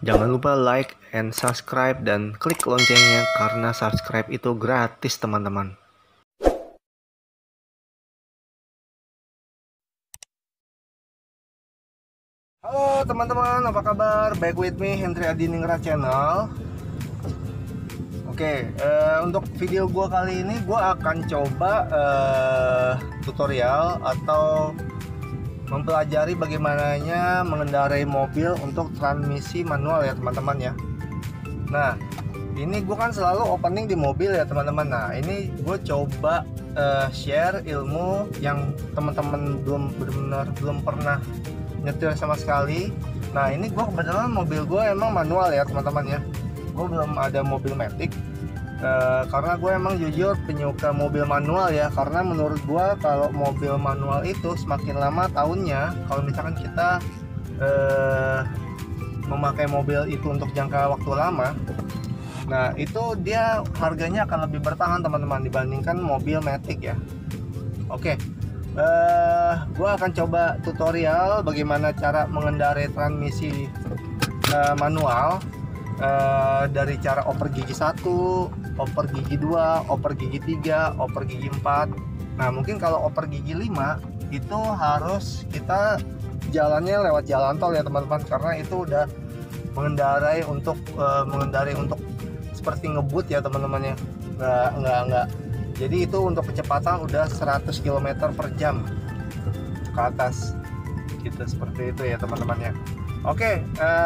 Jangan lupa like and subscribe dan klik loncengnya karena subscribe itu gratis teman-teman. Halo teman-teman, apa kabar? Back with me, Hendry Adiningrat Channel. Oke, untuk video gue kali ini gue akan coba tutorial atau mempelajari bagaimananya mengendarai mobil untuk transmisi manual ya teman-teman ya. Nah, ini gue kan selalu opening di mobil ya teman-teman. Nah, ini gue coba share ilmu yang teman-teman belum pernah nyetir sama sekali. Nah, ini gue kebetulan mobil gue emang manual ya teman-teman ya. Gue belum ada mobil matic. Karena gue emang jujur penyuka mobil manual ya, karena menurut gue kalau mobil manual itu semakin lama tahunnya, kalau misalkan kita memakai mobil itu untuk jangka waktu lama, nah itu dia harganya akan lebih bertahan teman-teman dibandingkan mobil matic ya. Oke, gue akan coba tutorial bagaimana cara mengendarai transmisi manual. Dari cara oper gigi 1, oper gigi 2, oper gigi 3, oper gigi 4. Nah, mungkin kalau oper gigi 5 itu harus kita jalannya lewat jalan tol ya teman-teman, karena itu udah mengendarai untuk seperti ngebut ya teman-teman ya. Enggak. Jadi itu untuk kecepatan udah 100 km per jam ke atas. Gitu, seperti itu ya teman-teman ya. Oke,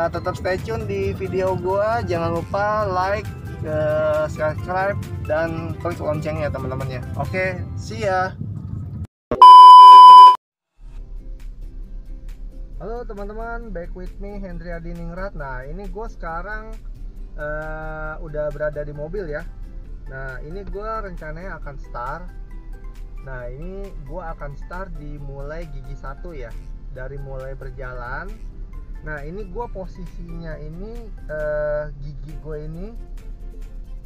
tetap stay tune di video gua. Jangan lupa like, subscribe, dan klik loncengnya teman-teman ya. Oke, see ya. Halo teman-teman, back with me Hendry Adiningrat. Nah, ini gue sekarang udah berada di mobil ya. Nah, ini gue rencananya akan start. Nah, ini gue akan start dimulai gigi 1 ya, dari mulai berjalan. Nah, ini gue posisinya ini gigi gue ini.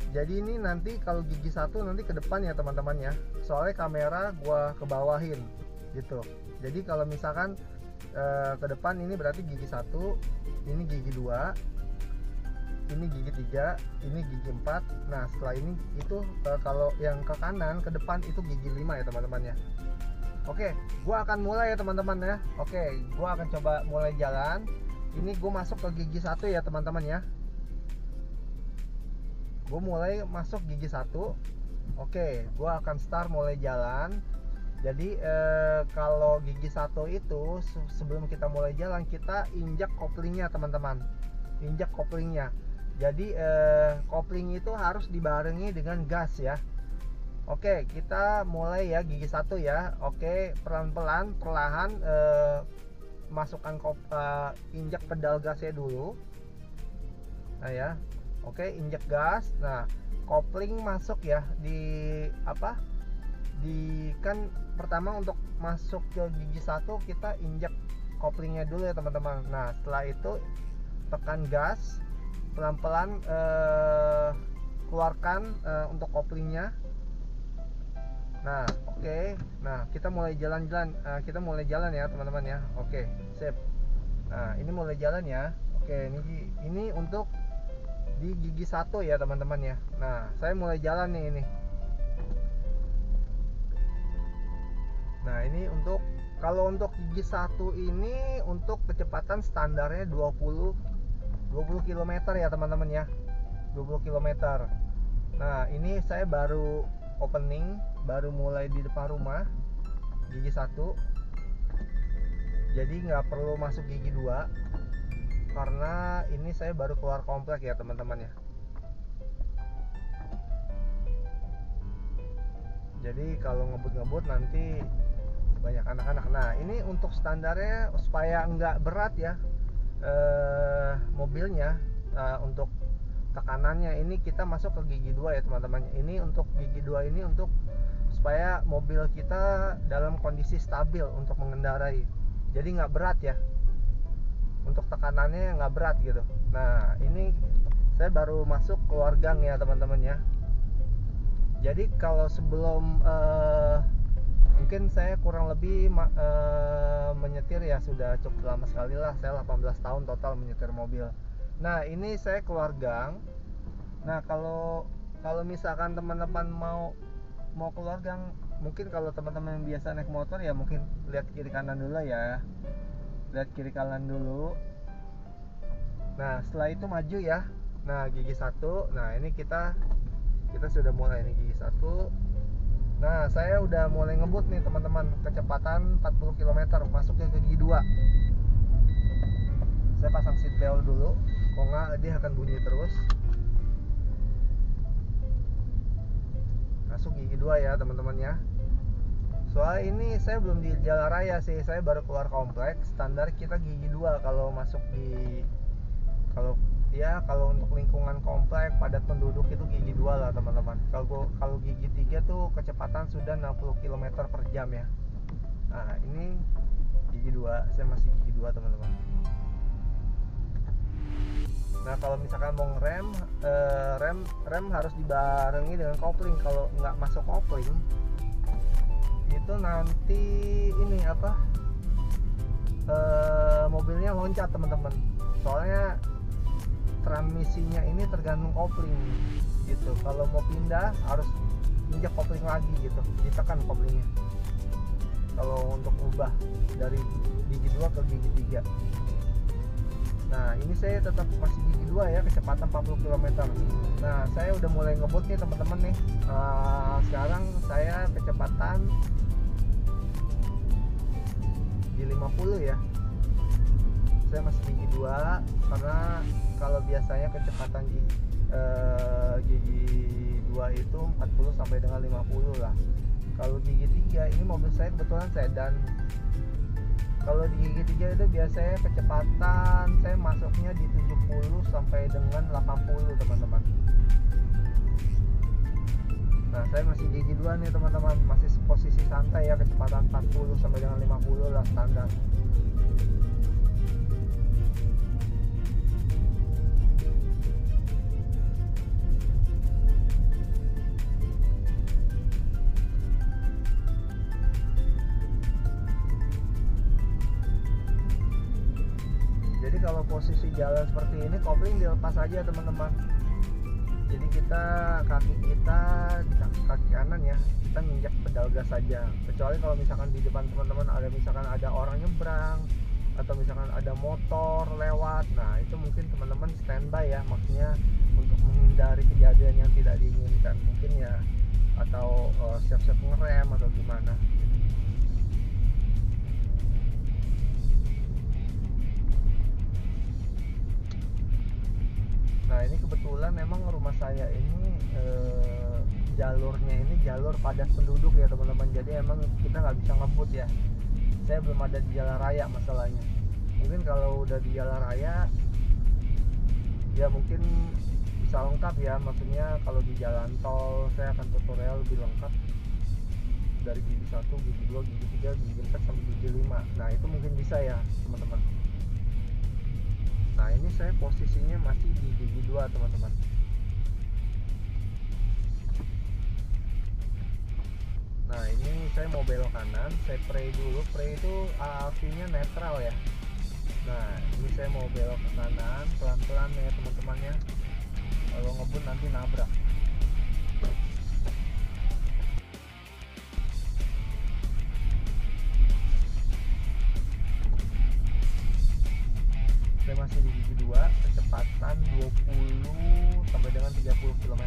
Jadi ini nanti kalau gigi 1 nanti ke depan ya teman-teman ya. Soalnya kamera gue ke bawahin gitu. Jadi kalau misalkan ke depan ini berarti gigi 1, ini gigi 2, ini gigi 3, ini gigi 4. Nah, setelah ini itu kalau yang ke kanan ke depan itu gigi 5 ya teman-teman ya. Oke, gue akan mulai ya teman-teman ya. Oke, gue akan coba mulai jalan. Ini gue masuk ke gigi 1 ya teman-teman ya. Gue mulai masuk gigi 1. Oke, gue akan start mulai jalan. Jadi kalau gigi 1 itu sebelum kita mulai jalan, kita injak koplingnya teman-teman. Injak koplingnya. Jadi kopling itu harus dibarengi dengan gas ya. Oke, kita mulai ya gigi 1 ya. Oke, pelan-pelan, perlahan masukkan injak pedal gasnya dulu. Nah ya. Oke, injak gas. Nah, kopling masuk ya kan pertama untuk masuk ke gigi 1 kita injak koplingnya dulu ya teman-teman. Nah, setelah itu tekan gas, pelan-pelan keluarkan untuk koplingnya. Nah, oke. Nah, kita mulai jalan-jalan. Kita mulai jalan ya, teman-teman ya. Oke, sip. Nah, ini mulai jalan ya. Oke, ini untuk di gigi 1 ya, teman-teman ya. Nah, saya mulai jalan nih ini. Nah, ini untuk kalau untuk gigi 1 ini untuk kecepatan standarnya 20 km ya, teman-teman ya. 20 km. Nah, ini saya baru opening, baru mulai di depan rumah gigi 1. Jadi nggak perlu masuk gigi 2 karena ini saya baru keluar komplek ya teman-teman ya. Jadi kalau ngebut-ngebut nanti banyak anak-anak. Nah, ini untuk standarnya supaya nggak berat ya mobilnya. Untuk tekanannya ini kita masuk ke gigi 2 ya teman-teman. Ini untuk gigi 2 ini untuk supaya mobil kita dalam kondisi stabil untuk mengendarai. Jadi nggak berat ya. Untuk tekanannya nggak berat gitu. Nah, ini saya baru masuk keluar gang ya teman-teman ya. Jadi kalau sebelum mungkin saya kurang lebih menyetir ya sudah cukup lama sekali lah. Saya 18 tahun total menyetir mobil. Nah ini saya keluar gang. Nah kalau kalau misalkan teman-teman mau keluar gang, mungkin kalau teman-teman yang biasa naik motor ya mungkin lihat kiri kanan dulu ya, lihat kiri kanan dulu. Nah setelah itu maju ya. Nah gigi satu. Nah ini kita sudah mulai nih gigi satu. Nah saya udah mulai ngebut nih teman-teman, kecepatan 40 km masuk ke gigi 2. Saya pasang seat belt dulu, kalau nggak dia akan bunyi terus. Masuk gigi 2 ya teman-teman ya. Soalnya ini saya belum di jalan raya sih, saya baru keluar kompleks. Standar kita gigi 2 kalau masuk di kalau untuk lingkungan komplek padat penduduk itu gigi 2 lah teman-teman. Kalau gigi 3 tuh kecepatan sudah 60 km per jam ya. Nah ini gigi 2, saya masih gigi 2 teman-teman. Nah kalau misalkan mau ngerem, rem harus dibarengi dengan kopling. Kalau nggak masuk kopling itu nanti ini mobilnya loncat teman-teman. Soalnya transmisinya ini tergantung kopling gitu. Kalau mau pindah harus injak kopling lagi gitu, ditekan koplingnya kalau untuk ubah dari gigi 2 ke gigi 3. Nah ini saya tetap masih gigi 2 ya, kecepatan 40 km. Nah saya udah mulai ngebut nih teman-teman nih. Sekarang saya kecepatan di 50 ya. Saya masih gigi 2 karena kalau biasanya kecepatan gigi 2 itu 40 sampai dengan 50 lah. Kalau gigi 3 ini mobil saya kebetulan sedan. Kalau di gigi 3 itu biasanya kecepatan saya masuknya di 70 sampai dengan 80 teman-teman. Nah saya masih gigi 2 nih teman-teman, masih posisi santai ya, kecepatan 40 sampai dengan 50 lah standar. Jadi kalau posisi jalan seperti ini kopling dilepas aja teman-teman. Jadi kaki kanan ya, kita nginjak pedal gas saja. Kecuali kalau misalkan di depan teman-teman ada orang nyebrang atau misalkan ada motor lewat, nah itu mungkin teman-teman standby ya, maksudnya untuk menghindari kejadian yang tidak diinginkan mungkin ya, atau siap-siap ngerem atau gimana. Nah ini kebetulan memang rumah saya ini jalurnya ini jalur padat penduduk ya teman-teman. Jadi emang kita nggak bisa ngebut ya. Saya belum ada di jalan raya masalahnya. Mungkin kalau udah di jalan raya ya mungkin bisa lengkap ya. Maksudnya kalau di jalan tol saya akan tutorial lebih lengkap dari gigi 1, gigi 2, gigi 3, gigi 4 sampai gigi 5. Nah itu mungkin bisa ya teman-teman. Nah ini saya posisinya masih di gigi 2 teman-teman. Nah ini saya mau belok kanan, saya pre dulu. Pre itu artinya netral ya. Nah ini saya mau belok ke kanan, pelan-pelan ya teman-teman ya. Kalau ngebut nanti nabrak. Saya masih di gigi 2, kecepatan 20 sampai dengan 30 km.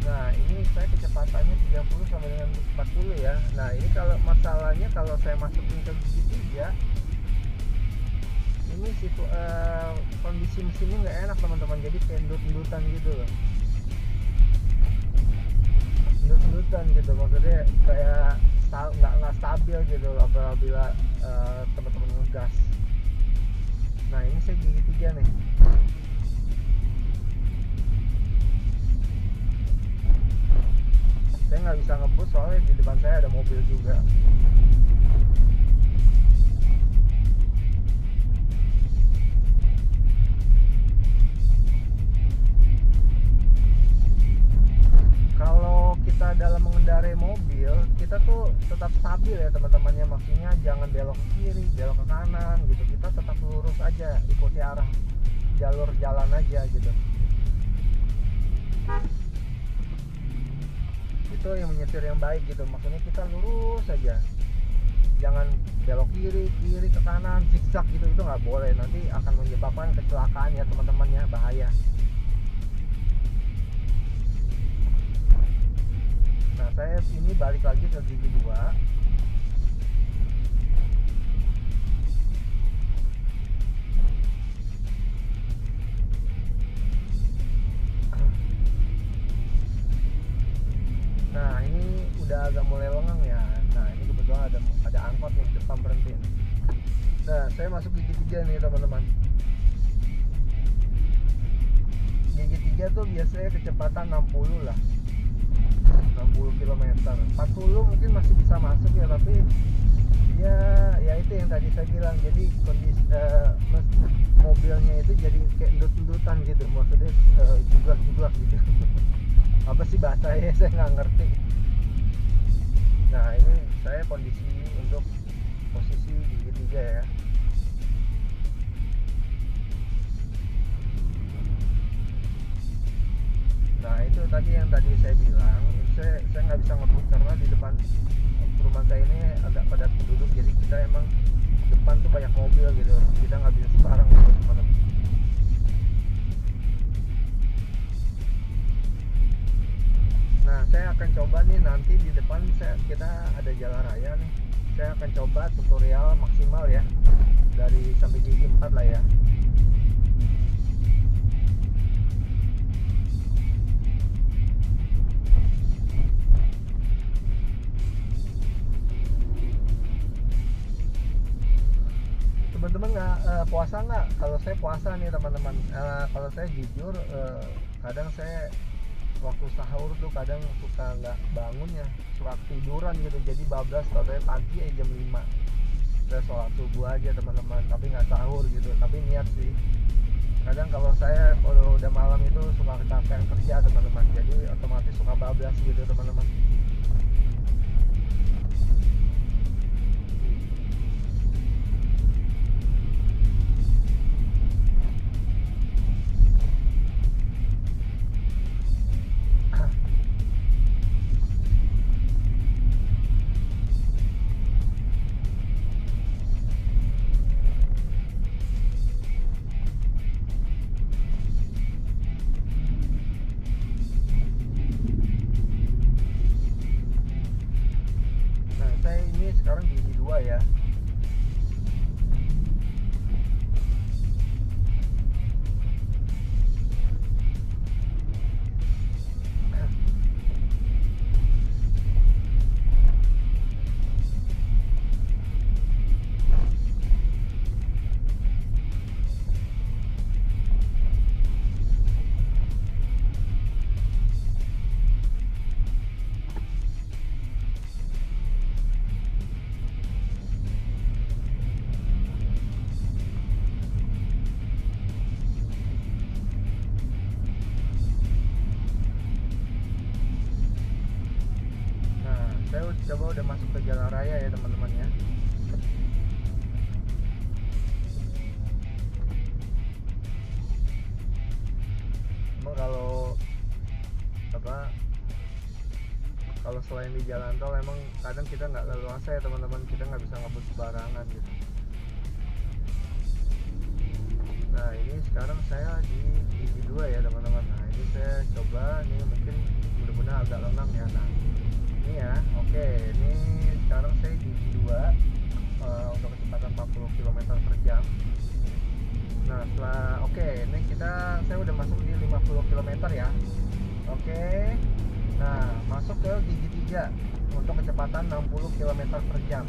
Nah ini saya kecepatannya 30 sampai dengan 40 ya. Nah ini kalau masalahnya kalau saya masukin ke gigi 3 ini kondisi mesinnya nggak enak teman-teman, jadi kayak endut-endutan gitu loh, endut-endutan gitu, maksudnya kayak nggak stabil gitu apabila teman-teman ngegas. Nah ini saya gigi 3 nih. Saya nggak bisa ngebut soalnya di depan saya ada mobil juga. mobil ya teman-temannya, maksudnya jangan belok ke kiri, belok ke kanan gitu. Kita tetap lurus aja, ikuti arah jalur jalan aja gitu. Itu yang menyetir yang baik gitu, maksudnya kita lurus aja, jangan belok kiri ke kanan, zigzag gitu, itu nggak boleh, nanti akan menyebabkan kecelakaan ya teman-teman ya, bahaya. Nah saya ini balik lagi ke gigi 2. Nah ini udah agak mulai lengang ya. Nah ini kebetulan ada angkot nih depan berhenti. Nah saya masuk gigi 3 nih teman-teman. Gigi 3 tuh biasanya kecepatan 60 lah, 60 km. 40 mungkin masih bisa masuk ya, tapi ya itu yang tadi saya bilang, jadi kondisi mobilnya itu jadi kayak endut-endutan gitu, maksudnya juglak-juglak gitu. Apa sih bahasanya, saya nggak ngerti. Nah ini saya kondisi untuk posisi gigi 3 ya. Nah itu tadi yang saya bilang, saya nggak bisa ngebut karena di depan perumahan saya ini agak padat penduduk, jadi kita emang depan tuh banyak mobil gitu, kita nggak bisa sembarang gitu teman-teman. Nah saya akan coba nih nanti di depan kita ada jalan raya nih, saya akan coba tutorial maksimal ya, dari sampai gigi 4 lah ya. Teman-teman nggak puasa nggak? Kalau saya puasa nih teman-teman. Kalau saya jujur, kadang saya waktu sahur tuh kadang suka nggak bangun ya, suka tiduran gitu, jadi bablas katanya pagi jam 5 saya sholat subuh aja teman-teman, tapi nggak sahur gitu, tapi niat sih. Kadang kalau saya kalau udah malam itu suka kecapean kerja teman-teman, jadi otomatis suka bablas gitu teman-teman. Sekarang gigi 2 ya. Saya coba udah masuk ke jalan raya ya teman-teman ya. Emang kalau selain di jalan tol emang kadang kita nggak leluasa ya teman-teman, kita nggak bisa ngebut sembarangan gitu. Nah ini sekarang saya di gigi 2 ya teman-teman. Nah ini saya coba, ini mungkin mudah-mudahan agak lengang ya. Nah ini ya, oke, ini sekarang saya di gigi 2 untuk kecepatan 40 km per jam. Nah setelah ini saya udah masuk di 50 km ya. Oke. Nah masuk ke gigi 3 untuk kecepatan 60 km per jam.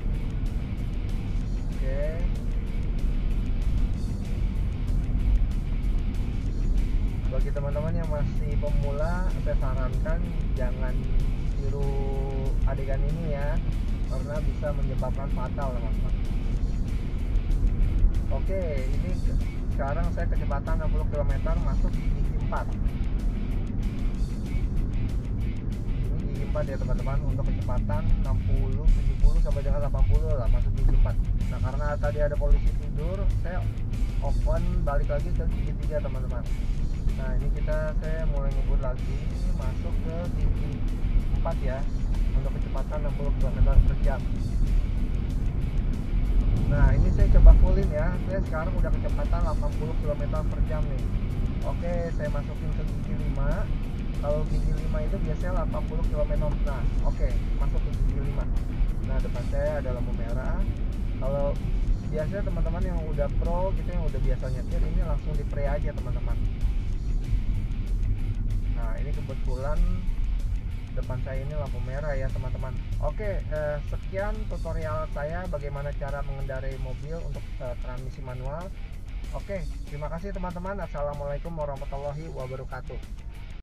Oke. Bagi teman-teman yang masih pemula, saya sarankan jangan tiru adegan ini ya, karena bisa menyebabkan fatal teman-teman. Oke, ini sekarang saya kecepatan 60 km masuk di gigi 4. Ini gigi 4 ya teman-teman, untuk kecepatan 60, 70 sampai dengan 80 lah, masuk gigi 4. Nah karena tadi ada polisi tidur, saya open balik lagi ke gigi 3 teman-teman. Nah ini saya mulai ngebut lagi, masuk ke gigi 4 ya, untuk kecepatan 60 km per jam. Nah ini saya coba fullin ya, saya sekarang udah kecepatan 80 km per jam nih. Oke, saya masukin ke gigi 5. Kalau gigi 5 itu biasanya 80 km. Nah oke, masuk ke gigi 5. Nah depan saya ada lampu merah. Kalau biasanya teman-teman yang udah pro gitu, yang udah biasa nyetir, ini langsung di pre aja teman-teman. Nah ini kebetulan depan saya ini lampu merah ya teman-teman. Oke, sekian tutorial saya bagaimana cara mengendarai mobil untuk transmisi manual. Oke, terima kasih teman-teman. Assalamualaikum warahmatullahi wabarakatuh.